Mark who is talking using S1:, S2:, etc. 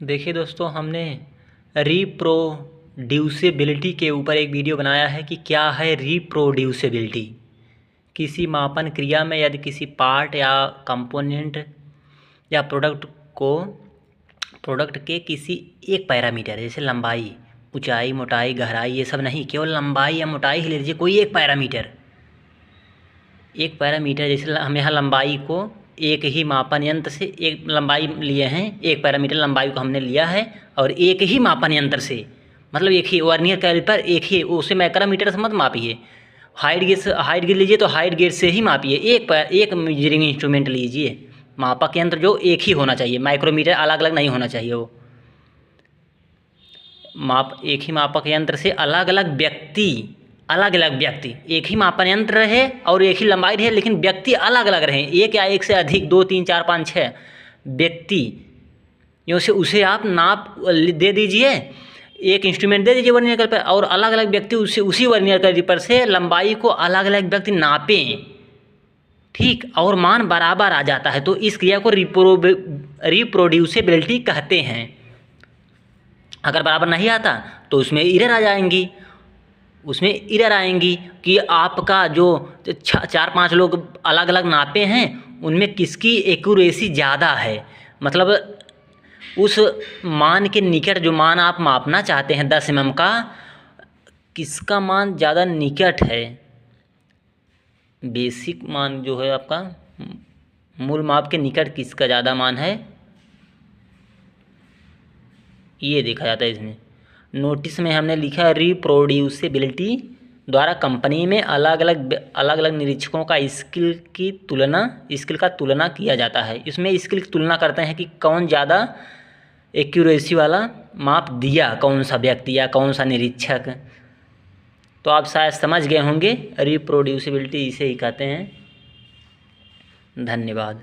S1: देखिए दोस्तों, हमने रिप्रोड्यूसिबिलिटी के ऊपर एक वीडियो बनाया है कि क्या है रिप्रोड्यूसिबिलिटी। किसी मापन क्रिया में यदि किसी पार्ट या कंपोनेंट या प्रोडक्ट के किसी एक पैरामीटर, जैसे लंबाई, ऊंचाई, मोटाई, गहराई, ये सब नहीं, केवल लंबाई या मोटाई ही ले लीजिए, कोई एक पैरामीटर जैसे हम यहाँ लंबाई को एक ही मापन यंत्र से एक लंबाई लिए हैं, एक पैरामीटर लंबाई को हमने लिया है और एक ही मापन यंत्र से, मतलब एक ही वर्नियर कैलिपर, एक ही, उसे माइक्रोमीटर से मत मापिए। हाइट गेज लीजिए तो हाइट गेज से ही मापिए। एक मेजरिंग इंस्ट्रूमेंट लीजिए, मापक यंत्र जो एक ही होना चाहिए, माइक्रोमीटर अलग अलग नहीं होना चाहिए। वो एक ही मापक यंत्र से अलग अलग व्यक्ति, एक ही मापन यंत्र रहे और एक ही लंबाई रहे, लेकिन व्यक्ति अलग अलग रहे, एक या एक से अधिक, 2 3 4 5 6 व्यक्ति, यूँ से उसे आप नाप दे दीजिए, एक इंस्ट्रूमेंट दे दीजिए वर्नियर कैलिपर, और अलग अलग व्यक्ति उसी वर्नियर कैलिपर से लंबाई को अलग अलग व्यक्ति नापें, ठीक, और मान बराबर आ जाता है, तो इस क्रिया को रिप्रोड्यूसिबिलिटी कहते हैं। अगर बराबर नहीं आता तो उसमें एरर आएंगी कि आपका जो 4-5 लोग अलग अलग नापे हैं, उनमें किसकी एक्यूरेसी ज़्यादा है, मतलब उस मान के निकट जो मान आप मापना चाहते हैं 10 mm का, किसका मान ज़्यादा निकट है। बेसिक मान जो है आपका मूल माप के निकट किसका ज़्यादा मान है, ये देखा जाता है। इसमें नोटिस में हमने लिखा है रिप्रोड्यूसिबिलिटी द्वारा कंपनी में अलग अलग निरीक्षकों का स्किल का तुलना किया जाता है। इसमें स्किल की तुलना करते हैं कि कौन ज़्यादा एक्यूरेसी वाला माप दिया, कौन सा व्यक्ति या कौन सा निरीक्षक। तो आप शायद समझ गए होंगे, रिप्रोड्यूसिबिलिटी इसे ही कहते हैं। धन्यवाद।